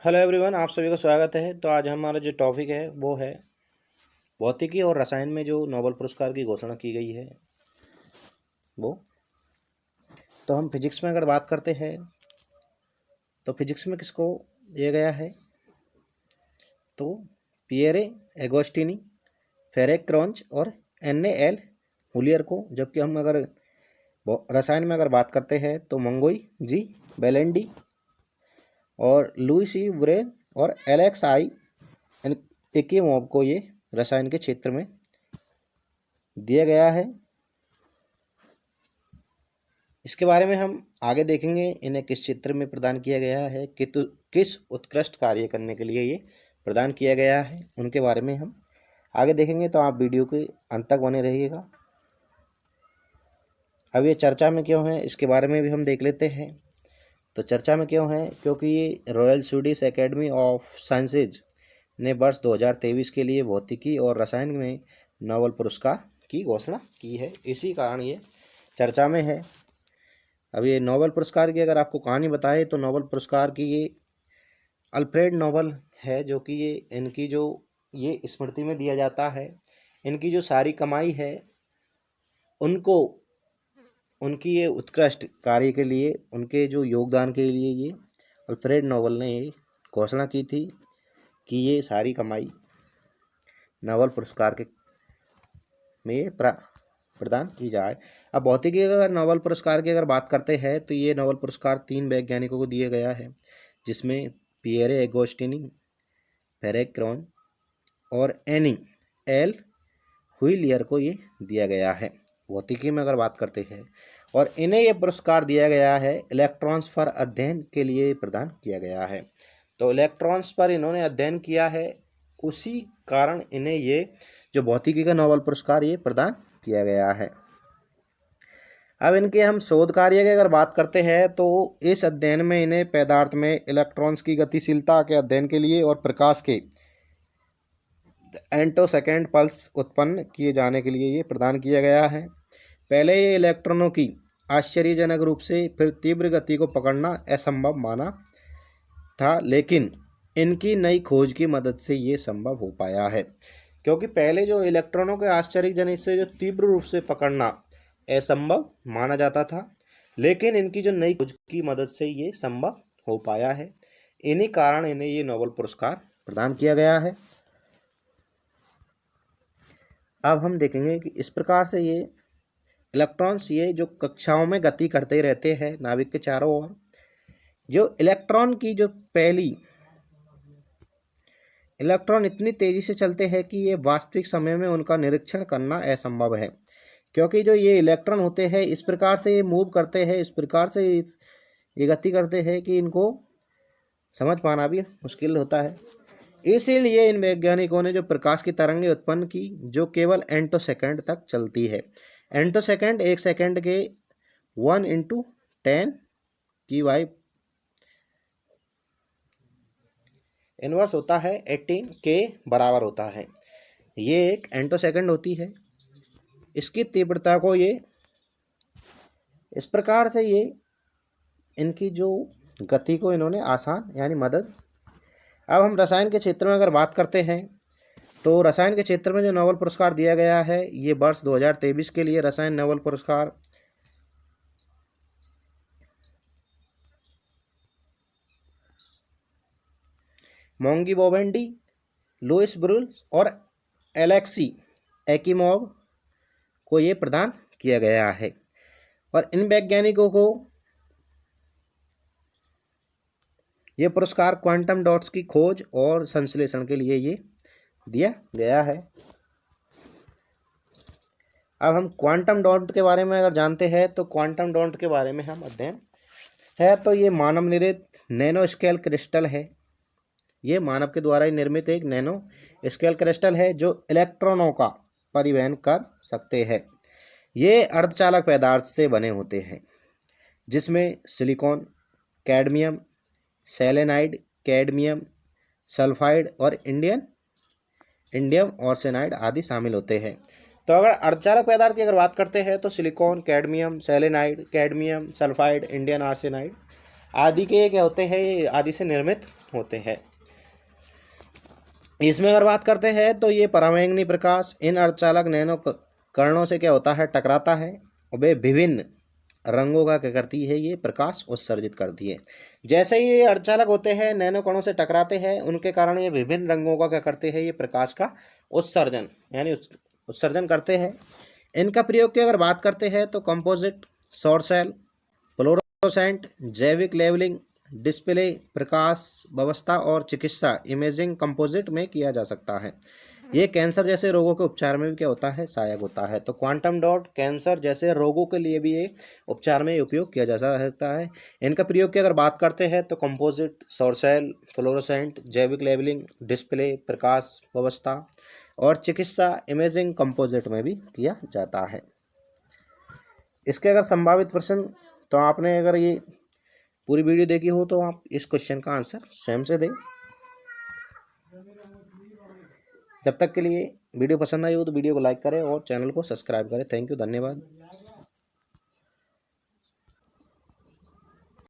Hello everyone, आप सभी का स्वागत है। तो आज हमारा जो टॉपिक है वो है भौतिकी और रसायन में जो नोबेल पुरस्कार की घोषणा की गई है वो। तो हम फिजिक्स में अगर बात करते हैं तो फिजिक्स में किसको दिया गया है तो पिएरे एगोस्टिनी, फेरेक क्रॉन्च और एन.ए.एल. हुलियर को। जबकि हम अगर रसायन में अगर बात करते हैं तो मंगोई जी बेलेंडी और लुई सी वुरेन और एलेक्स आई एकमोव को ये रसायन के क्षेत्र में दिया गया है। इसके बारे में हम आगे देखेंगे, इन्हें किस क्षेत्र में प्रदान किया गया है, किस उत्कृष्ट कार्य करने के लिए ये प्रदान किया गया है, उनके बारे में हम आगे देखेंगे। तो आप वीडियो के अंत तक बने रहिएगा। अब ये चर्चा में क्यों है इसके बारे में भी हम देख लेते हैं। तो चर्चा में क्यों है, क्योंकि ये royal Swedish academy of sciences ने वर्ष 2023 के लिए भौतिकी और रसायन में नोबेल पुरस्कार की घोषणा की है। इसी कारण ये चर्चा में है। अब ये नोबेल पुरस्कार की अगर आपको कहानी बताए तो नोबेल पुरस्कार की ये अल्फ्रेड नोबेल है, जो कि ये इनकी जो ये स्मृति में दिया जाता है। इनकी जो सारी कमाई है उनको उनकी ये उत्कृष्ट कार्य के लिए, उनके जो योगदान के लिए ये अल्फ्रेड नोबेल ने ये घोषणा की थी कि ये सारी कमाई नोबेल पुरस्कार के में प्रदान की जाए। अब भौतिकी का अगर नोबेल पुरस्कार की अगर बात करते हैं तो ये नोबेल पुरस्कार 3 वैज्ञानिकों को दिया गया है, जिसमें पिएरे एगोस्टिनी, फेरेक क्रॉन और एन.ए.एल. हुइलियर को ये दिया गया है। भौतिकी में अगर बात करते हैं और इन्हें ये पुरस्कार दिया गया है इलेक्ट्रॉन्स पर अध्ययन के लिए प्रदान किया गया है। तो इलेक्ट्रॉन्स पर इन्होंने अध्ययन किया है, उसी कारण इन्हें ये जो भौतिकी का नोबेल पुरस्कार ये प्रदान किया गया है। अब इनके हम शोध कार्य की अगर बात करते हैं तो इस अध्ययन में इन्हें पदार्थ में इलेक्ट्रॉन्स की गतिशीलता के अध्ययन के लिए और प्रकाश के एंटोसेकेंड पल्स उत्पन्न किए जाने के लिए ये प्रदान किया गया है। पहले ये इलेक्ट्रॉनों की आश्चर्यजनक रूप से फिर तीव्र गति को पकड़ना असंभव माना था, लेकिन इनकी नई खोज की मदद से ये संभव हो पाया है। क्योंकि पहले जो इलेक्ट्रॉनों के आश्चर्यजनक से जो तीव्र रूप से पकड़ना असंभव माना जाता था, लेकिन इनकी जो नई खोज की मदद से ये संभव हो पाया है। इन्हीं कारण इन्हें ये नोबेल पुरस्कार प्रदान किया गया है। अब हम देखेंगे कि इस प्रकार से ये इलेक्ट्रॉन्स ये जो कक्षाओं में गति करते रहते हैं नाभिक के चारों ओर, जो इलेक्ट्रॉन की जो पहली इलेक्ट्रॉन इतनी तेजी से चलते हैं कि ये वास्तविक समय में उनका निरीक्षण करना असंभव है। क्योंकि जो ये इलेक्ट्रॉन होते हैं इस प्रकार से ये मूव करते हैं, इस प्रकार से ये गति करते हैं कि इनको समझ पाना भी मुश्किल होता है। इसीलिए इन वैज्ञानिकों ने जो प्रकाश की तरंगें उत्पन्न की जो केवल एंटोसेकेंड तक चलती है। एंटोसेकेंड एक सेकेंड के 1 × 10⁻³ इनवर्स होता है, 18 के बराबर होता है। ये एक एंटोसेकेंड होती है। इसकी तीव्रता को ये इस प्रकार से ये इनकी जो गति को इन्होंने आसान यानी मदद। अब हम रसायन के क्षेत्र में अगर बात करते हैं तो रसायन के क्षेत्र में जो नोबेल पुरस्कार दिया गया है ये वर्ष 2023 के लिए रसायन नोबेल पुरस्कार मोंगी बोवेंडी, लुइस ब्रूल और एलेक्सी एकमोव को ये प्रदान किया गया है। और इन वैज्ञानिकों को ये पुरस्कार क्वांटम डॉट्स की खोज और संश्लेषण के लिए ये दिया गया है। अब हम क्वांटम डॉट के बारे में अगर जानते हैं तो क्वांटम डॉट के बारे में हम अध्ययन है तो ये मानव निर्मित नैनो स्केल क्रिस्टल है। ये मानव के द्वारा ही निर्मित एक नैनो स्केल क्रिस्टल है जो इलेक्ट्रॉनों का परिवहन कर सकते हैं। ये अर्धचालक पदार्थ से बने होते हैं, जिसमें silicon, cadmium, selenide, cadmium sulphide और इंडियम आर्सेनाइड आदि शामिल होते हैं। तो अगर अर्धचालक पदार्थ की अगर बात करते हैं तो silicon, cadmium, selenide, cadmium sulphide, indium arsenide आदि के क्या होते हैं, ये आदि से निर्मित होते हैं। इसमें अगर बात करते हैं तो ये परावैंगनी प्रकाश इन अर्धचालक नैनो कणों से क्या होता है, टकराता है और वे विभिन्न रंगों का क्या करती है, ये प्रकाश उत्सर्जित करती है। जैसे ही ये अर्धचालक होते हैं नैनो कणों से टकराते हैं, उनके कारण ये विभिन्न रंगों का क्या करते हैं, ये प्रकाश का उत्सर्जन यानी उत्सर्जन करते हैं। इनका प्रयोग की अगर बात करते हैं तो कंपोजिट, सौर सेल, फ्लोरोसेंट, जैविक लेवलिंग, डिस्प्ले, प्रकाश व्यवस्था और चिकित्सा इमेजिंग कंपोजिट में किया जा सकता है। ये कैंसर जैसे रोगों के उपचार में भी क्या होता है, सहायक होता है। तो क्वांटम डॉट कैंसर जैसे रोगों के लिए भी ये उपचार में उपयोग किया जा सकता है। इनका प्रयोग की अगर बात करते हैं तो कंपोजिट, सौर सेल, फ्लोरोसेंट, जैविक लेबलिंग, डिस्प्ले, प्रकाश व्यवस्था और चिकित्सा इमेजिंग कंपोजिट में भी किया जाता है। इसके अगर संभावित प्रश्न, तो आपने अगर ये पूरी वीडियो देखी हो तो आप इस क्वेश्चन का आंसर स्वयं से दें। जब तक के लिए वीडियो पसंद आई हो तो वीडियो को लाइक करें और चैनल को सब्सक्राइब करें। थैंक यू, धन्यवाद।